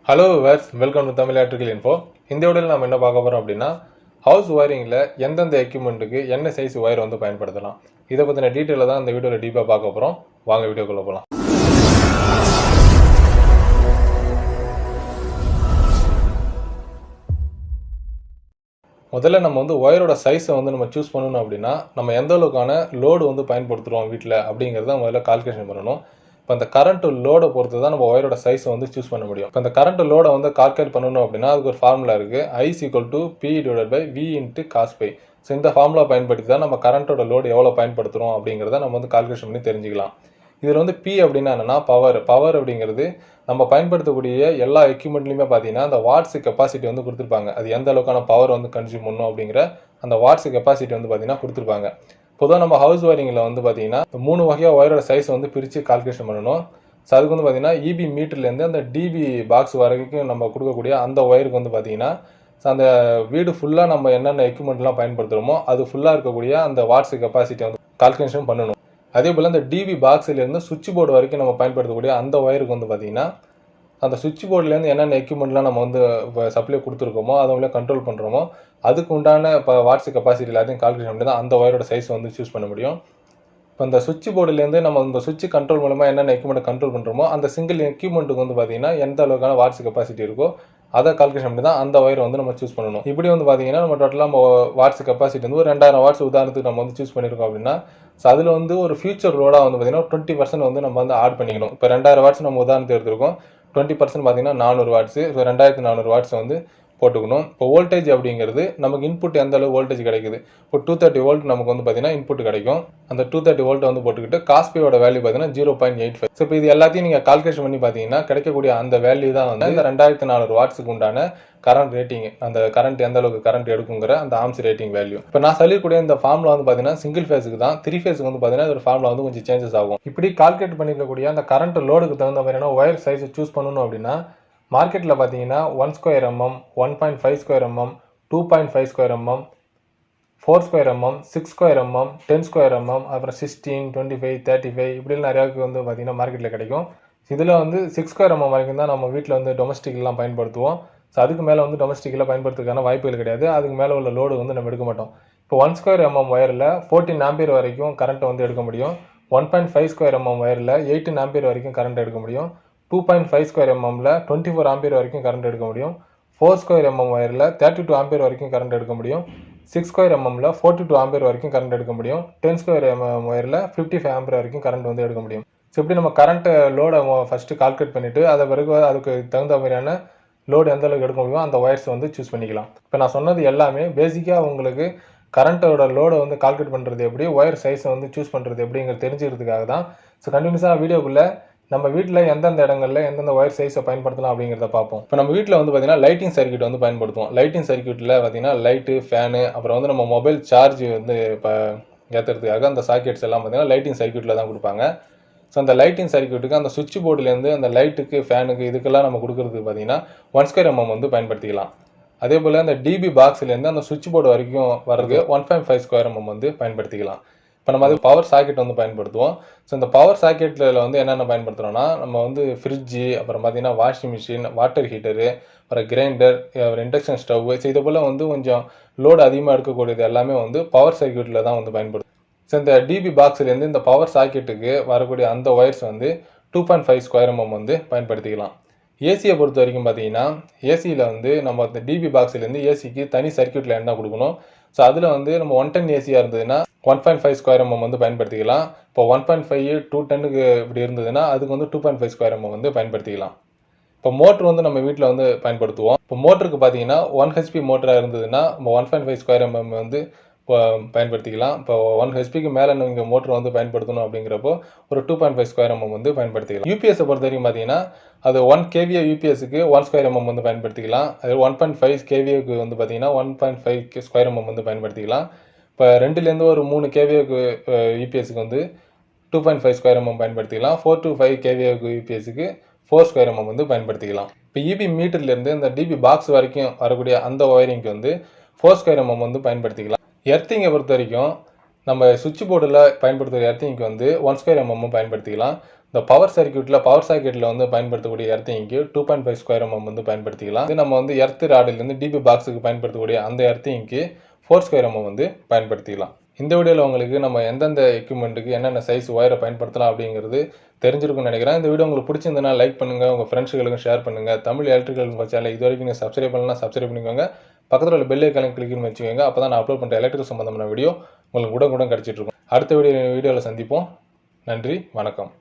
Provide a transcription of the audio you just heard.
Hello viewers, welcome to Tamil electrical info. இந்த வீடியோவில் நம்ம என்ன பார்க்க போகிறோம் அப்படின்னா, ஹவுஸ் ஒயரிங்கில் எந்தெந்த எக்யூப்மெண்ட்டுக்கு என்ன சைஸ் ஒயர் வந்து பயன்படுத்தலாம், இதை பற்றின டீட்டெயிலை தான் இந்த வீடியோவில் டீப்பாக பார்க்க போகிறோம். வாங்க வீடியோக்குள்ளே போகலாம். முதல்ல நம்ம வந்து ஒயரோட சைஸை வந்து நம்ம சூஸ் பண்ணணும் அப்படின்னா, நம்ம எந்த அளவுக்கான லோடு வந்து பயன்படுத்துகிறோம் வீட்டில் அப்படிங்கிறத முதல்ல கால்குலேஷன் பண்ணணும். இப்போ அந்த கரண்ட் லோடை பொறுத்து தான் நம்ம ஒயரோட சைஸை வந்து சூஸ் பண்ண முடியும். இப்போ அந்த கரண்ட் லோடை வந்து கால்குலேட் பண்ணணும் அப்படின்னா அதுக்கு ஒரு ஃபார்முலா இருக்குது. I=P/V × cos π. ஸோ இந்த ஃபார்முலா பயன்படுத்தி தான் நம்ம கரண்ட்டோட லோடு எவ்வளோ பயன்படுத்துகிறோம் அப்படிங்கிறத நம்ம வந்து கால்குலேஷன் பண்ணி தெரிஞ்சுக்கலாம். இதில் வந்து P அப்படின்னா என்னென்னா பவர் அப்படிங்கிறது நம்ம பயன்படுத்தக்கூடிய எல்லா எக்யூப்மெண்ட்லையுமே பார்த்தீங்கன்னா அந்த வாட்ஸ் கெப்பாசிட்டி வந்து கொடுத்துருப்பாங்க. அது எந்த அளவுக்கான பவர் வந்து கன்சியூம் பண்ணணும் அப்படிங்கிற அந்த வாட்ஸ் கெப்பாசிட்டி வந்து பார்த்தீங்கன்னா கொடுத்துருப்பாங்க. பொதுவாக நம்ம ஹவுஸ் ஒயரிங்கில் வந்து பார்த்தீங்கன்னா 3 வகையாக ஒயரோட சைஸ் வந்து பிரித்து கால்குலேஷன் பண்ணணும். ஸோ அதுக்கு வந்து பார்த்தீங்கன்னா இபி மீட்டர்லேருந்து அந்த டிபி பாக்ஸ் வரைக்கும் நம்ம கொடுக்கக்கூடிய அந்த ஒயருக்கு வந்து பார்த்தீங்கன்னா அந்த வீடு ஃபுல்லாக நம்ம என்னென்ன எக்யூப்மெண்ட்லாம் பயன்படுத்துகிறோமோ அது ஃபுல்லாக இருக்கக்கூடிய அந்த வாட்ஸ் கெப்பாசிட்டி வந்து கால்குலேஷன் பண்ணணும். அதே போல் அந்த டிபி பாக்ஸ்லேருந்து சுவிட்ச் போர்டு வரைக்கும் நம்ம பயன்படுத்தக்கூடிய அந்த ஒயருக்கு வந்து பார்த்தீங்கன்னா அந்த சுவிட்ச் போர்ட்லேருந்து என்னென்ன எக்யூப்மெண்ட்லாம் நம்ம வந்து இப்போ சப்ளை கொடுத்துருக்கோமோ அதை கண்ட்ரோல் பண்ணுறோமோ அதுக்கு உண்டான இப்போ வாட்ஸ் கெப்பாசிட்டி எல்லாத்தையும் கால்குலேஷன் பண்ணி தான் அந்த ஒயரோட சைஸ் வந்து சூஸ் பண்ண முடியும். இப்போ அந்த சுவிட்ச் போர்டுலேருந்து நம்ம இந்த சுவிட்ச் கண்ட்ரோல் மூலமாக என்னென்ன எக்யூப்மெண்ட் கண்ட்ரோல் பண்ணுறோமோ அந்த சிங்கிள் எக்யூப்மெண்ட்டுக்கு வந்து பார்த்தீங்கன்னா எந்த அளவுக்கான வாட்ஸ் கெப்பாசிட்டி இருக்கோ அதை கால்குலேஷன் பண்ணி தான் அந்த ஒயரை வந்து நம்ம சூஸ் பண்ணணும். இப்படி வந்து பார்த்தீங்கன்னா நம்ம டோட்டலாக நம்ம வாட்ஸ் கெப்பாசிட்டி வந்து ஒரு 2000 வாட்ஸ் உதாரணத்துக்கு நம்ம வந்து சூஸ் பண்ணியிருக்கோம் அப்படின்னா ஸோ அதில் வந்து ஒரு ஃபியூச்சர் லோடாக வந்து பார்த்தீங்கன்னா 20% வந்து நம்ம வந்து ஆட் பண்ணிக்கணும். இப்போ 2000 வாட்ஸ் நம்ம உதாரணத்துக்கு எடுத்துருக்கோம். 20% பார்த்தீங்கன்னா 400 வாட்ஸு. ஸோ 2400 வாட்ஸ் வந்து போட்டுக்கணும். இப்போ வோல்டேஜ் அப்படிங்கிறது நமக்கு இன்புட் எந்த அளவு வோல்டேஜ் கிடைக்குது. இப்போ 230 வோல்ட் நமக்கு வந்து பார்த்தீங்கன்னா இன்புட் கிடைக்கும். அந்த 230 வோல்ட் வந்து போட்டுக்கிட்டு காஸ்பியோட வேல்யூ பார்த்தீங்கன்னா 0.85. ஸோ இப்போ இது எல்லாத்தையும் நீங்கள் கால்குலேஷன் பண்ணி பார்த்தீங்கன்னா கிடைக்கக்கூடிய அந்த வேல்யூ தான் வந்து இந்த 2400 வாட்ஸுக்கு உண்டான கரண்ட் ரேட்டிங், அந்த கரண்ட் எந்த அளவுக்கு கரண்ட் எடுக்குங்கிற அந்த ஆம்ஸ் ரேட்டிங் வேல்யூ. இப்போ நான் சொல்லக்கூடிய இந்த ஃபார்முலா வந்து பார்த்தீங்கன்னா சிங்கிள் ஃபேஸுக்கு தான். 3 ஃபேஸுக்கு வந்து பார்த்தீங்கன்னா ஒரு ஃபார்முலா வந்து கொஞ்சம் சேஞ்சஸ் ஆகும். இப்படி கால்குலேட் பண்ணிக்கக்கூடிய அந்த கரண்ட் லோடுக்கு தகுந்த மாதிரியான ஒயர் சைஸை சூஸ் பண்ணணும் அப்படின்னா மார்க்கெட்டில் பார்த்தீங்கன்னா 1 square mm, 1.5 square mm, 2.5 square mm, 4 square mm, 6 square mm, 10 square mm, அப்புறம் 16, 25, 35 இப்படிலாம் நிறையாவுக்கு வந்து பார்த்தீங்கன்னா மார்க்கெட்டில் கிடைக்கும். இதில் வந்து 6 ஸ்கொயர் mm வரைக்கும் தான் நம்ம வீட்டில் வந்து டொமஸ்டிக்லாம் பயன்படுத்துவோம். ஸோ அதுக்கு மேலே வந்து டொமஸ்டிக்கில் பயன்படுத்துறதுக்கான வாய்ப்புகள் கிடையாது. அதுக்கு மேலே உள்ள லோடு வந்து நம்ம எடுக்க மாட்டோம். இப்போ 1 ஸ்கொயர் mm ஒயரில் 14 ஆம்பியர் வரைக்கும் கரண்ட் வந்து எடுக்க முடியும். 1.5 ஸ்கொயர் mm ஒயரில் 18 ஆம்பியர் வரைக்கும் கரண்ட் எடுக்க முடியும். 2.5 ஸ்கொயர் எம்எம்ல 24 ஆம்பியர் வரைக்கும் கரண்ட் எடுக்க முடியும். 4 ஸ்கொயர் எம்எம் ஒயரில் 32 ஆம்பியர் வரைக்கும் கரண்ட் எடுக்க முடியும். 6 ஸ்கொயர் எம்எம்ல 42 ஆம்பியர் வரைக்கும் கரண்ட் எடுக்க முடியும். 10 ஸ்கொயர் எம்எம் ஒயரில் 55 ஆம்பியர் வரைக்கும் கரண்ட் வந்து எடுக்க முடியும். ஸோ இப்படி நம்ம கரண்ட் லோடை ஃபஸ்ட்டு கால்குலேட் பண்ணிவிட்டு அதை பிறகு அதுக்கு தகுந்த மாதிரியான லோடு எந்த அளவுக்கு எடுக்க முடியுமோ அந்த ஒயர்ஸ் வந்து சூஸ் பண்ணிக்கலாம். இப்போ நான் சொன்னது எல்லாமே பேசிக்காக உங்களுக்கு கரண்ட்டோட லோடை வந்து கால்குலேட் பண்ணுறது எப்படி, ஒயர் சைஸை வந்து சூஸ் பண்ணுறது எப்படிங்கிறது தெரிஞ்சுக்கிறதுக்காக தான். ஸோ கண்டினியூஸாக வீடியோக்குள்ளே நம்ம வீட்டில் எந்தெந்த இடங்களில் எந்தெந்த ஒயர் சைஸை பயன்படுத்தலாம் அப்படிங்கிறத பார்ப்போம். இப்போ நம்ம வீட்டில் வந்து பார்த்தீங்கன்னா லைட்டிங் சர்க்யூட் வந்து பயன்படுத்துவோம். லைட்டிங் சர்க்யூட்டில் பார்த்தீங்கன்னா லைட்டு, ஃபேனு, அப்புறம் வந்து நம்ம மொபைல் சார்ஜ் வந்து இப்போ ஏற்றுறதுக்காக அந்த சாக்கெட்ஸ் எல்லாம் பார்த்தீங்கன்னா லைட்டிங் சர்க்யூட்டில் தான் கொடுப்பாங்க. ஸோ அந்த லைட்டிங் சர்க்யூட்டுக்கு அந்த சுவிட்ச் போர்டுலேருந்து அந்த லைட்டுக்கு, ஃபேனுக்கு இதுக்கெல்லாம் நம்ம கொடுக்குறதுக்கு பார்த்தீங்கன்னா 1 ஸ்கொயர் mm வந்து பயன்படுத்திக்கலாம். அதே போல் அந்த டிபி பாக்ஸ்லேருந்து அந்த சுவிட்ச் போர்டு வரைக்கும் வர்றது 1.5 ஸ்கொயர் mm வந்து பயன்படுத்திக்கலாம். இப்போ நம்ம அது பவர் சாக்கெட் வந்து பயன்படுத்துவோம். ஸோ இந்த பவர் சாக்கெட்டில் வந்து என்னென்ன பயன்படுத்துகிறோன்னா நம்ம வந்து ஃப்ரிட்ஜு, அப்புறம் பார்த்தீங்கன்னா வாஷிங் மிஷின், வாட்டர் ஹீட்டரு, அப்புறம் கிரைண்டர், அப்புறம் இண்டக்ஷன் ஸ்டவ், ஸோ இது போல் வந்து கொஞ்சம் லோடு அதிகமாக எடுக்கக்கூடியது எல்லாமே வந்து பவர் சர்க்யூட்டில் தான் வந்து பயன்படுத்தும். ஸோ இந்த டிபி பாக்ஸ்லேருந்து இந்த பவர் சாக்கெட்டுக்கு வரக்கூடிய அந்த ஒயர்ஸ் வந்து 2.5 ஸ்கொயர் mm வந்து பயன்படுத்திக்கலாம். ஏசியை பொறுத்த வரைக்கும் பார்த்தீங்கன்னா ஏசியில் வந்து நம்ம இந்த டிபி பாக்ஸ்லேருந்து ஏசிக்கு தனி சர்க்யூட் லைன் தான் கொடுக்கணும். ஸோ அதில் வந்து நம்ம 110 ஏசியாக இருந்ததுன்னா 1.5 ஸ்கொயர் mm வந்து பயன்படுத்திக்கலாம். இப்போ 1.5, 210க்கு இப்படி இருந்ததுன்னா அதுக்கு வந்து 2.5 ஸ்கொயர் mm வந்து பயன்படுத்திக்கலாம். இப்போ மோட்ரு வந்து நம்ம வீட்டில் வந்து பயன்படுத்துவோம். இப்போ மோட்டருக்கு பார்த்தீங்கன்னா 1 HP மோட்டராக இருந்ததுன்னா நம்ம 1.5 ஸ்கொயர் mm வந்து இப்போ பயன்படுத்திக்கலாம். இப்போ 1 HPக்கு மேலே நீங்கள் மோட்டர் வந்து பயன்படுத்தணும் அப்படிங்கிறப்போ ஒரு 2.5 ஸ்கொயர் mm வந்து பயன்படுத்திக்கலாம். யூபிஎஸ்ஸை பொறுத்த வரைக்கும் பார்த்தீங்கன்னா அது 1 kVA யூபிஎஸ்க்கு 1 ஸ்கொயர் mm வந்து பயன்படுத்திக்கலாம். அது 1.5 kVAக்கு வந்து பார்த்தீங்கன்னா 1.5 ஸ்கொயர் mm வந்து பயன்படுத்திக்கலாம். இப்போ 2லேருந்து ஒரு 3 kVAக்கு யூபிஎஸ்க்கு வந்து 2.5 ஸ்கொயர் mm பயன்படுத்திக்கலாம். 4 to 5 kVAக்கு யூபிஎஸ்க்கு 4 ஸ்கொயர் mm வந்து பயன்படுத்திக்கலாம். இப்போ இபி மீட்டர்லேருந்து இந்த டிபி பாக்ஸ் வரைக்கும் வரக்கூடிய அந்த ஒயரிங்க்கு வந்து 4 ஸ்கொயர் mm வந்து பயன்படுத்திக்கலாம். எர்த்திங்கை பொறுத்த வரைக்கும் நம்ம சுவிட்ச் போர்டில் பயன்படுத்துகிற எர்த்திங்க்கு வந்து 1 ஸ்கொயர் mm பயன்படுத்திக்கலாம். இந்த பவர் சாக்கெட்டில் வந்து பயன்படுத்தக்கூடிய எர்த்திங்க்கு 2.5 ஸ்கொயர் mm வந்து பயன்படுத்திக்கலாம். இது நம்ம வந்து எர்த் ராடிலேருந்து டிபி பாக்ஸுக்கு பயன்படுத்தக்கூடிய அந்த எர்த்திங்க்கு 4 ஸ்கொயர் mm வந்து பயன்படுத்திக்கலாம். இந்த வீடியோவில் உங்களுக்கு நம்ம எந்தெந்த எக்யூப்மெண்ட்டுக்கு என்னென்ன சைஸ் ஒயரை பயன்படுத்தலாம் அப்படிங்கிறது தெரிஞ்சிருக்கும்னு நினைக்கிறேன். இந்த வீடியோ உங்களுக்கு பிடிச்சிருந்தனா லைக் பண்ணுங்கள், உங்கள் ஃப்ரெண்ட்ஸுகளுக்கும் ஷேர் பண்ணுங்கள். தமிழ் எலக்ட்ரிக்கல் சேனல் இது வரைக்கும் நீங்கள் சப்ஸ்கிரைப் பண்ணலாம், சப்ஸ்கிரைப் பண்ணிக்கோங்க. பக்கத்தில் உள்ள பெல் ஐக்கானை கிளிக் பண்ணி வச்சுக்கோங்க. அப்போ தான் நான் அப்லோட் பண்ணுற எலக்ட்ரிக்கல் சம்பந்தமான வீடியோ உங்களுக்கு உடனுக்குடன் கிடச்சிட்டு இருக்கும். அடுத்த வீடியோவில் சந்திப்போம். நன்றி, வணக்கம்.